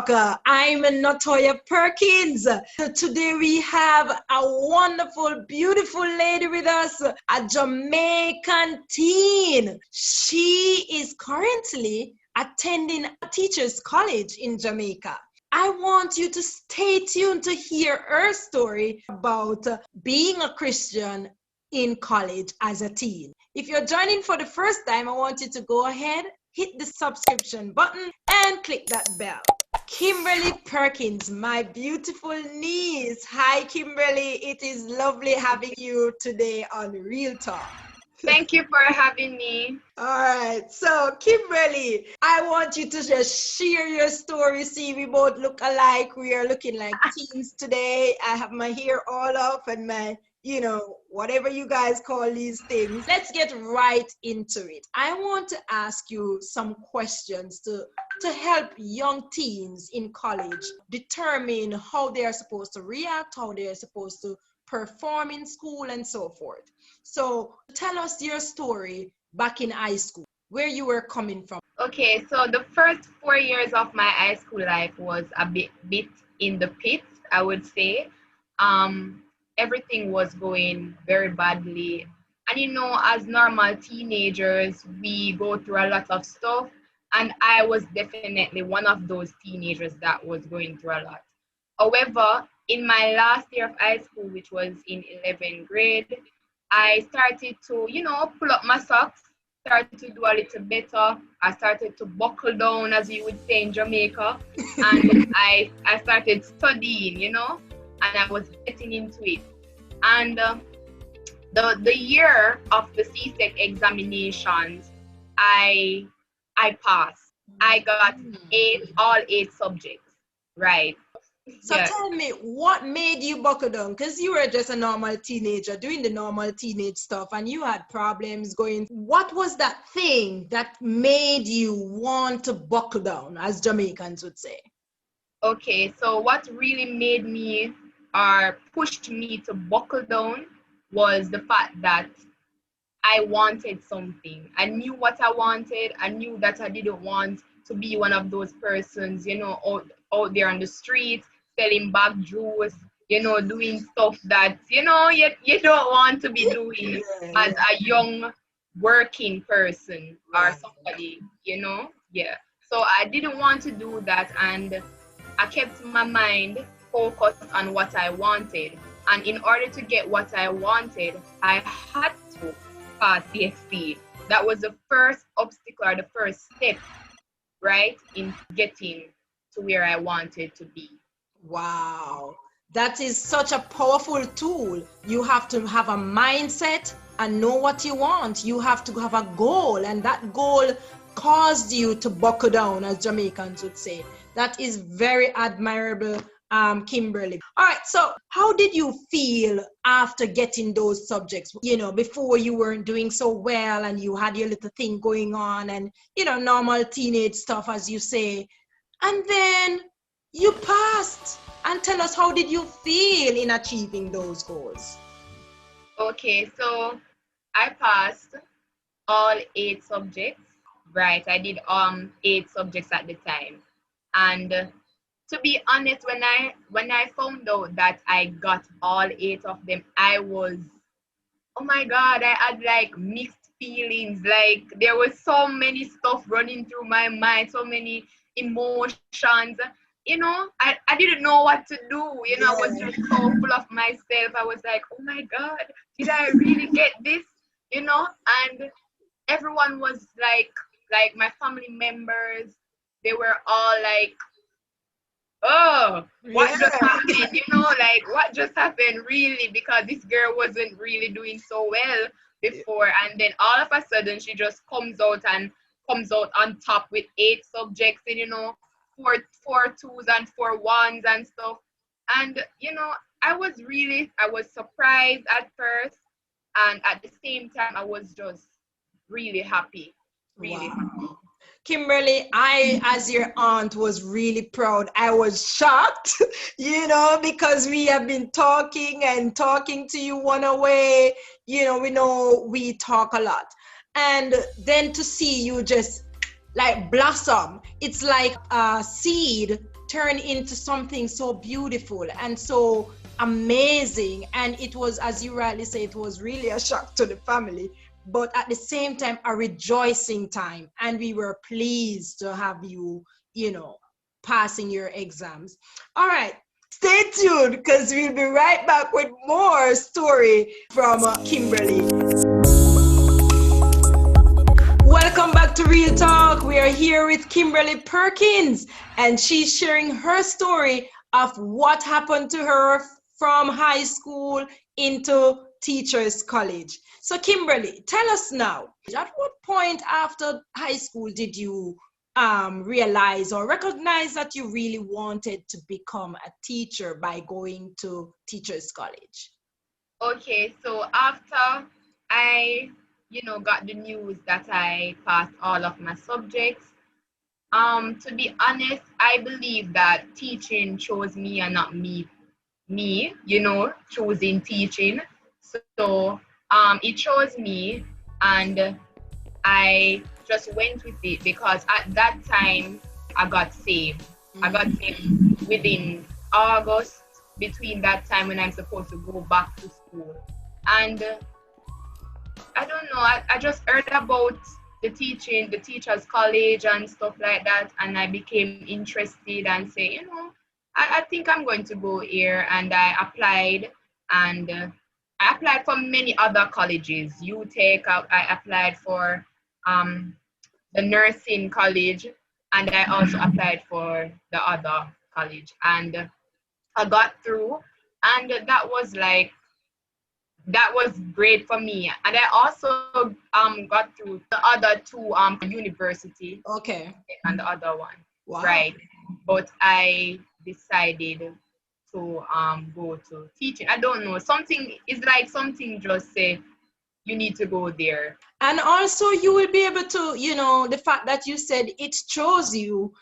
Talk. I'm Natoya Perkins. So today we have a wonderful, beautiful lady with us, a Jamaican teen. She is currently attending a teacher's college in Jamaica. I want you to stay tuned to hear her story about being a Christian in college as a teen. If you're joining for the first time, I want you to go ahead, hit the subscription button and click that bell. Kimberly Perkins, my beautiful niece. Hi, Kimberly. It is lovely having you today on Real Talk. Thank you for having me. All right. So, Kimberly, I want you to just share your story. See, we both look alike. We are looking like teens today. I have my hair all up and my, whatever you guys call these things. Let's get right into it. I want to ask you some questions to help young teens in college determine how they are supposed to react, how they are supposed to perform in school, and so forth. So tell us your story back in high school, where you were coming from. Okay, so the first 4 years of my high school life was a bit in the pits, I would say. Everything was going very badly. And as normal teenagers, we go through a lot of stuff. And I was definitely one of those teenagers that was going through a lot. However, in my last year of high school, which was in 11th grade, I started to, pull up my socks, started to do a little better. I started to buckle down, as you would say in Jamaica. And I started studying, and I was getting into it. And the year of the CSEC examinations, I passed. I got all eight subjects, right? So tell me, what made you buckle down? Because you were just a normal teenager doing the normal teenage stuff and you had problems going. What was that thing that made you want to buckle down, as Jamaicans would say? Okay, so what really made me or pushed me to buckle down was the fact that I wanted something. I knew what I wanted. I knew that I didn't want to be one of those persons, out there on the streets, selling bag juice, doing stuff that, you don't want to be doing as a young working person or somebody, Yeah. So I didn't want to do that, and I kept my mind focused on what I wanted. And in order to get what I wanted, I had to pass CXC. That was the first obstacle or the first step, right, in getting to where I wanted to be. Wow. That is such a powerful tool. You have to have a mindset and know what you want. You have to have a goal, and that goal caused you to buckle down, as Jamaicans would say. That is very admirable, Kimberly. All right, so how did you feel after getting those subjects? Before you weren't doing so well and you had your little thing going on and, normal teenage stuff, as you say. And then you passed. And tell us, how did you feel in achieving those goals? Okay, so I passed all 8 subjects. Right, I did 8 subjects at the time. And to be honest, when I found out that I got all 8 of them, I was, oh my God, I had like mixed feelings. Like there was so many stuff running through my mind, so many emotions. I didn't know what to do. I was just so full of myself. I was like, oh my God, did I really get this? And everyone was like my family members, they were all like, oh, what just happened? What just happened really? Because this girl wasn't really doing so well before. And then all of a sudden she just comes out on top with 8 subjects and, 4 2s and 4 1s and stuff. And, I was surprised at first. And at the same time, I was just really happy. Really happy. Kimberly, I, as your aunt, was really proud. I was shocked, because we have been talking to you one way. We know we talk a lot. And then to see you just like blossom, it's like a seed turned into something so beautiful and so amazing. And it was, as you rightly say, it was really a shock to the family, but at the same time, a rejoicing time. And we were pleased to have you, passing your exams. All right. Stay tuned because we'll be right back with more story from Kimberly. Welcome back to Real Talk. We are here with Kimberly Perkins, and she's sharing her story of what happened to her from high school into teachers college. So Kimberly, tell us now, at what point after high school did you realize or recognize that you really wanted to become a teacher by going to teachers college? Okay, so after I, got the news that I passed all of my subjects, to be honest, I believe that teaching chose me and not me, choosing teaching. So it chose me, and I just went with it because at that time I got saved. I got saved within August, between that time when I'm supposed to go back to school. And I don't know, I just heard about the teaching, the teachers college and stuff like that, and I became interested and say, I think I'm going to go here. And I applied, and I applied for many other colleges. I applied for the nursing college, and I also applied for the other college, and I got through, and that was great for me. And I also got through the other two university. Okay. And the other one. Wow. Right. But I decided to go to teaching. I don't know. Something is like something just say you need to go there. And also you will be able to, the fact that you said it shows you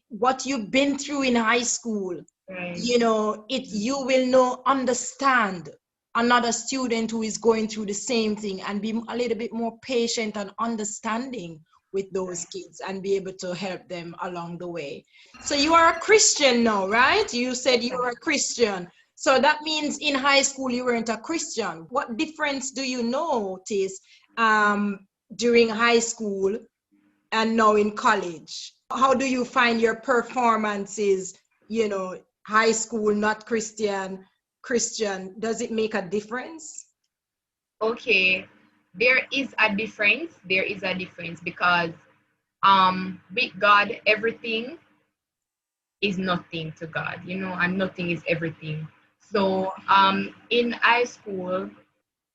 what you've been through in high school. Right. You will understand another student who is going through the same thing and be a little bit more patient and understanding with those kids and be able to help them along the way. So you are a Christian now, right? You said you were a Christian. So that means in high school you weren't a Christian. What difference do you notice during high school and now in college? How do you find your performances, high school, not Christian, Christian? Does it make a difference? Okay, there is a difference. There is a difference because with God, everything is nothing to God, and nothing is everything. So in high school,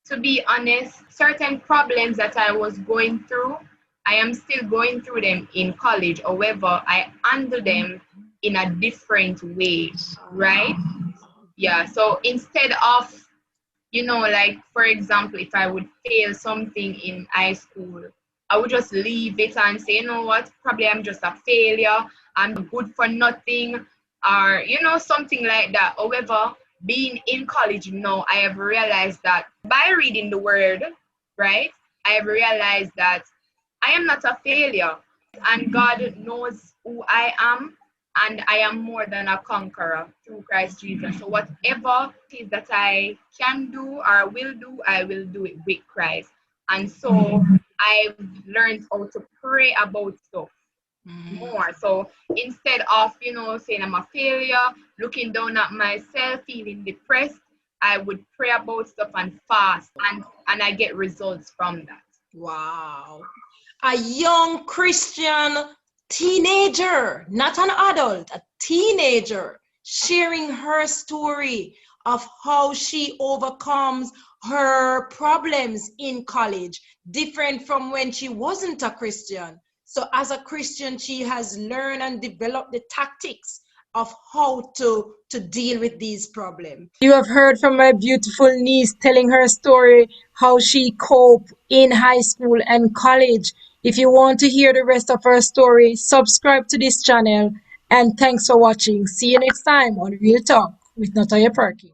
to be honest, certain problems that I was going through, I am still going through them in college. However, I handle them in a different way, right? Yeah, so instead of, like, for example, if I would fail something in high school, I would just leave it and say, you know what, probably I'm just a failure, I'm good for nothing, or, something like that. However, being in college now, I have realized that by reading the word, right, I have realized that I am not a failure, and God knows who I am, and I am more than a conqueror through Christ Jesus. So whatever it is that I can do or will do, I will do it with Christ. And so I've learned how to pray about stuff more. So instead of, saying I'm a failure, looking down at myself, feeling depressed, I would pray about stuff and fast, and I get results from that. Wow. A young Christian teenager, not an adult, a teenager, sharing her story of how she overcomes her problems in college, different from when she wasn't a Christian. So as a Christian, she has learned and developed the tactics of how to deal with these problems. You have heard from my beautiful niece telling her story, how she coped in high school and college. If you want to hear the rest of her story, subscribe to this channel. And thanks for watching. See you next time on Real Talk with Natoya Perkins.